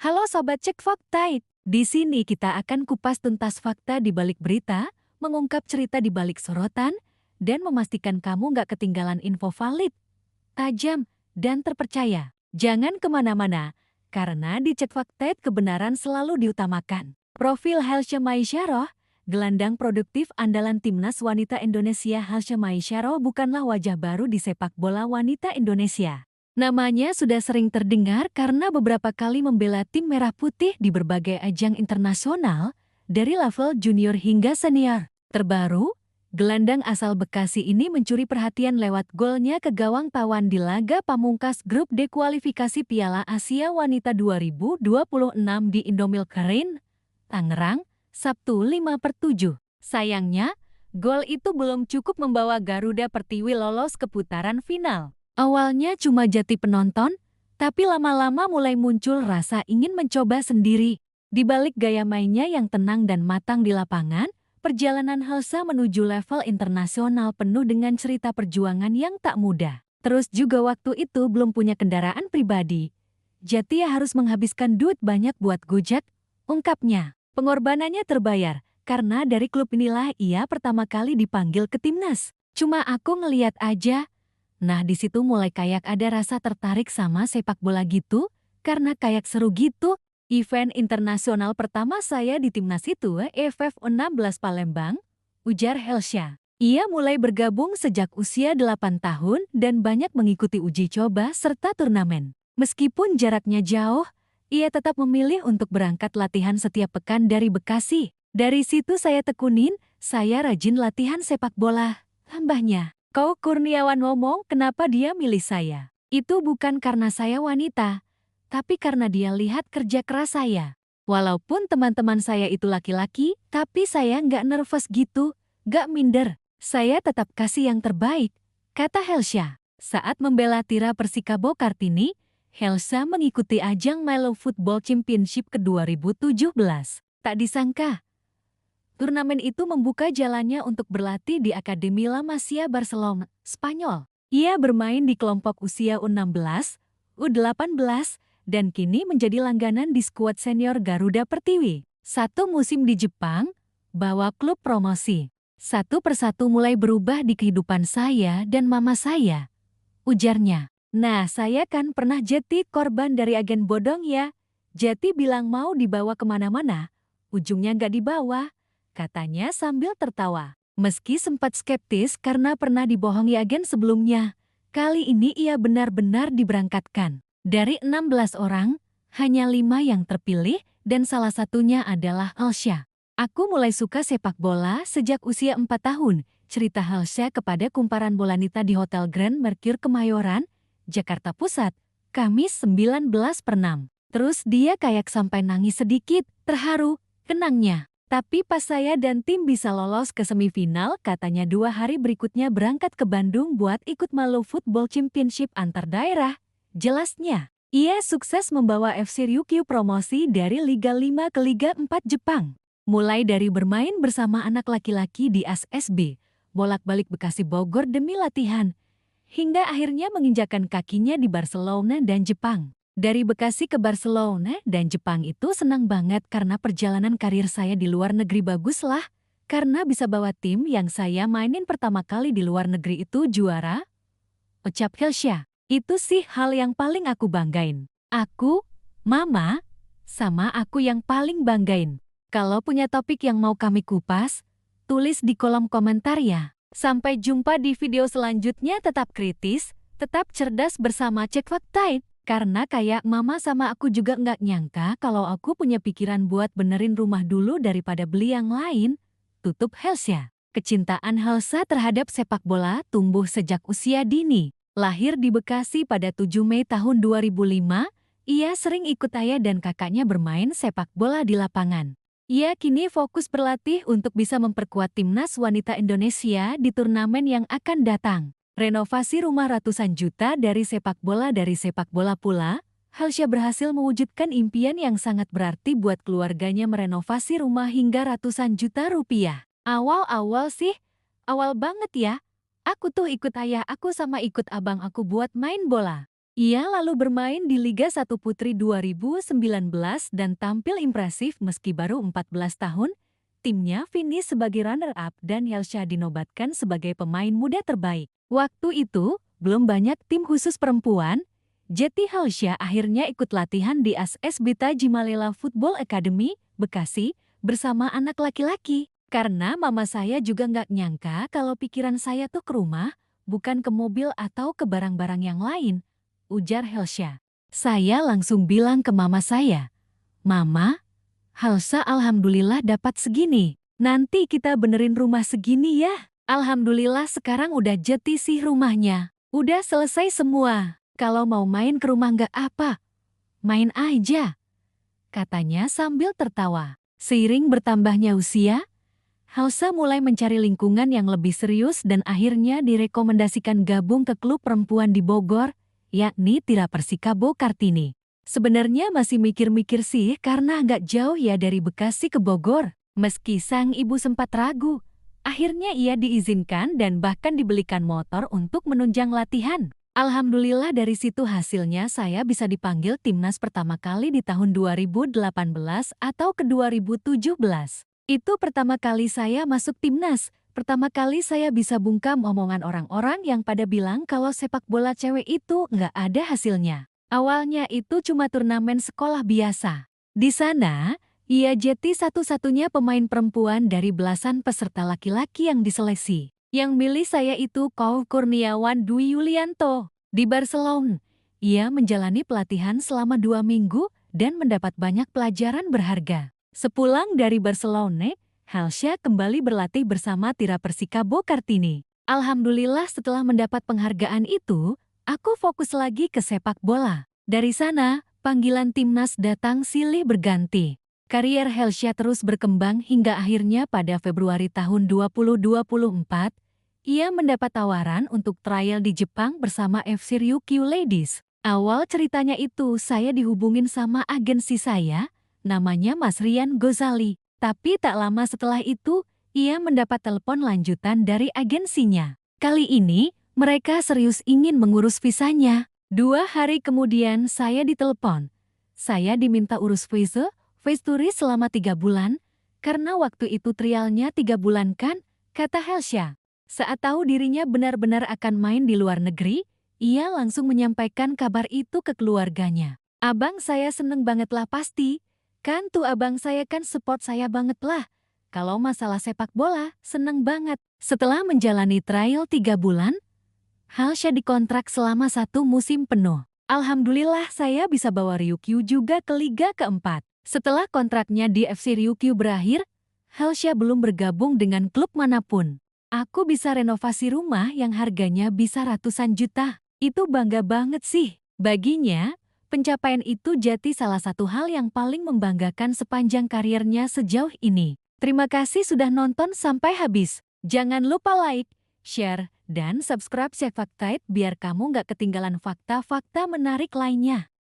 Halo Sobat Cek Fakta. Di sini kita akan kupas tuntas fakta di balik berita, mengungkap cerita di balik sorotan, dan memastikan kamu nggak ketinggalan info valid, tajam, dan terpercaya. Jangan kemana-mana, karena di Cek Fakta kebenaran selalu diutamakan. Profil Helsya Maisaroh, gelandang produktif andalan timnas wanita Indonesia. Helsya Maisaroh bukanlah wajah baru di sepak bola wanita Indonesia. Namanya sudah sering terdengar karena beberapa kali membela tim merah putih di berbagai ajang internasional, dari level junior hingga senior. Terbaru, gelandang asal Bekasi ini mencuri perhatian lewat golnya ke gawang lawan di laga pamungkas grup D kualifikasi Piala Asia Wanita 2026 di Indomilk Arena, Tangerang, Sabtu 5/7. Sayangnya, gol itu belum cukup membawa Garuda Pertiwi lolos ke putaran final. Awalnya cuma jati penonton, tapi lama-lama mulai muncul rasa ingin mencoba sendiri. Di balik gaya mainnya yang tenang dan matang di lapangan, perjalanan Helsya menuju level internasional penuh dengan cerita perjuangan yang tak mudah. Terus juga waktu itu belum punya kendaraan pribadi. Jadi ya harus menghabiskan duit banyak buat Gojek, ungkapnya. Pengorbanannya terbayar, karena dari klub inilah ia pertama kali dipanggil ke timnas. Cuma aku ngeliat aja. Nah di situ mulai kayak ada rasa tertarik sama sepak bola gitu, karena kayak seru gitu. Event internasional pertama saya di timnas itu EFF 16 Palembang, ujar Helsya. Ia mulai bergabung sejak usia 8 tahun dan banyak mengikuti uji coba serta turnamen. Meskipun jaraknya jauh, ia tetap memilih untuk berangkat latihan setiap pekan dari Bekasi. Dari situ saya tekunin, saya rajin latihan sepak bola, tambahnya. Kau Kurniawan ngomong kenapa dia milih saya. Itu bukan karena saya wanita, tapi karena dia lihat kerja keras saya. Walaupun teman-teman saya itu laki-laki, tapi saya nggak nervous gitu, nggak minder. Saya tetap kasih yang terbaik, kata Helsya. Saat membela Tira Persikabo Kartini, Helsya mengikuti ajang Milo Football Championship ke 2017. Tak disangka, turnamen itu membuka jalannya untuk berlatih di Akademi La Masia Barcelona, Spanyol. Ia bermain di kelompok usia U16, U18, dan kini menjadi langganan di skuad senior Garuda Pertiwi. Satu musim di Jepang, bawa klub promosi. Satu persatu mulai berubah di kehidupan saya dan mama saya, ujarnya. Nah, saya kan pernah jadi korban dari agen bodong ya. Jadi bilang mau dibawa kemana-mana, ujungnya nggak dibawa, katanya sambil tertawa. Meski sempat skeptis karena pernah dibohongi agen sebelumnya, kali ini ia benar-benar diberangkatkan. Dari 16 orang, hanya 5 yang terpilih dan salah satunya adalah Helsya. Aku mulai suka sepak bola sejak usia 4 tahun, cerita Helsya kepada kumparan Bolanita di Hotel Grand Mercure Kemayoran, Jakarta Pusat, Kamis 19/6. Terus dia kayak sampai nangis sedikit, terharu, kenangnya. Tapi pas saya dan tim bisa lolos ke semifinal, katanya 2 hari berikutnya berangkat ke Bandung buat ikut Malo Football Championship antar daerah. Jelasnya, ia sukses membawa FC Ryukyu promosi dari Liga 5 ke Liga 4 Jepang. Mulai dari bermain bersama anak laki-laki di ASB, bolak-balik Bekasi Bogor demi latihan, hingga akhirnya menginjakan kakinya di Barcelona dan Jepang. Dari Bekasi ke Barcelona dan Jepang itu senang banget karena perjalanan karir saya di luar negeri bagus lah. Karena bisa bawa tim yang saya mainin pertama kali di luar negeri itu juara, ucap Helsya. Itu sih hal yang paling aku banggain. Aku, mama, sama aku yang paling banggain. Kalau punya topik yang mau kami kupas, tulis di kolom komentar ya. Sampai jumpa di video selanjutnya. Tetap kritis, tetap cerdas bersama Cek Fakta. Karena kayak mama sama aku juga nggak nyangka kalau aku punya pikiran buat benerin rumah dulu daripada beli yang lain, tutup Helsya. Kecintaan Helsya terhadap sepak bola tumbuh sejak usia dini. Lahir di Bekasi pada 7 Mei tahun 2005, ia sering ikut ayah dan kakaknya bermain sepak bola di lapangan. Ia kini fokus berlatih untuk bisa memperkuat timnas wanita Indonesia di turnamen yang akan datang. Renovasi rumah ratusan juta dari sepak bola pula, Helsya berhasil mewujudkan impian yang sangat berarti buat keluarganya merenovasi rumah hingga ratusan juta rupiah. Awal-awal sih, awal banget ya. Aku tuh ikut ayah aku sama ikut abang aku buat main bola. Ia lalu bermain di Liga 1 Putri 2019 dan tampil impresif meski baru 14 tahun. Timnya finish sebagai runner-up dan Helsya dinobatkan sebagai pemain muda terbaik. Waktu itu, belum banyak tim khusus perempuan. Jeti Helsya akhirnya ikut latihan di AS Bita Jimalela Football Academy, Bekasi, bersama anak laki-laki. Karena mama saya juga nggak nyangka kalau pikiran saya tuh ke rumah, bukan ke mobil atau ke barang-barang yang lain, ujar Helsya. Saya langsung bilang ke mama saya, "Mama, Halsa alhamdulillah dapat segini. Nanti kita benerin rumah segini ya." Alhamdulillah sekarang udah jeti sih rumahnya. Udah selesai semua. Kalau mau main ke rumah nggak apa, main aja, katanya sambil tertawa. Seiring bertambahnya usia, Halsa mulai mencari lingkungan yang lebih serius dan akhirnya direkomendasikan gabung ke klub perempuan di Bogor, yakni Tira Persikabo Kartini. Sebenarnya masih mikir-mikir sih karena nggak jauh ya dari Bekasi ke Bogor. Meski sang ibu sempat ragu, akhirnya ia diizinkan dan bahkan dibelikan motor untuk menunjang latihan. Alhamdulillah dari situ hasilnya saya bisa dipanggil timnas pertama kali di tahun 2018 atau ke 2017. Itu pertama kali saya masuk timnas. Pertama kali saya bisa bungkam omongan orang-orang yang pada bilang kalau sepak bola cewek itu nggak ada hasilnya. Awalnya itu cuma turnamen sekolah biasa. Di sana, ia jadi satu-satunya pemain perempuan dari belasan peserta laki-laki yang diseleksi. Yang milih saya itu Kau Kurniawan Dwi Yulianto. Di Barcelona, ia menjalani pelatihan selama 2 minggu dan mendapat banyak pelajaran berharga. Sepulang dari Barcelona, Helsya kembali berlatih bersama Tira Persikabo Kartini. Alhamdulillah setelah mendapat penghargaan itu, aku fokus lagi ke sepak bola. Dari sana, panggilan timnas datang silih berganti. Karier Helsya terus berkembang hingga akhirnya pada Februari tahun 2024, ia mendapat tawaran untuk trial di Jepang bersama FC Ryukyu Ladies. Awal ceritanya itu saya dihubungin sama agensi saya, namanya Mas Rian Gozali. Tapi tak lama setelah itu, ia mendapat telepon lanjutan dari agensinya. Kali ini, mereka serius ingin mengurus visanya. 2 hari kemudian saya ditelepon. Saya diminta urus visa, face turis selama 3 bulan, karena waktu itu trialnya 3 bulan kan, kata Helsya. Saat tahu dirinya benar-benar akan main di luar negeri, ia langsung menyampaikan kabar itu ke keluarganya. Abang saya seneng banget lah pasti, kan tuh abang saya kan support saya banget lah. Kalau masalah sepak bola, seneng banget. Setelah menjalani trial 3 bulan, Helsya dikontrak selama 1 musim penuh. Alhamdulillah saya bisa bawa Ryukyu juga ke Liga keempat. Setelah kontraknya di FC Ryukyu berakhir, Helsya belum bergabung dengan klub manapun. Aku bisa renovasi rumah yang harganya bisa ratusan juta. Itu bangga banget sih. Baginya, pencapaian itu jadi salah satu hal yang paling membanggakan sepanjang karirnya sejauh ini. Terima kasih sudah nonton sampai habis. Jangan lupa like, share, dan subscribe Chef Faktaid biar kamu nggak ketinggalan fakta-fakta menarik lainnya.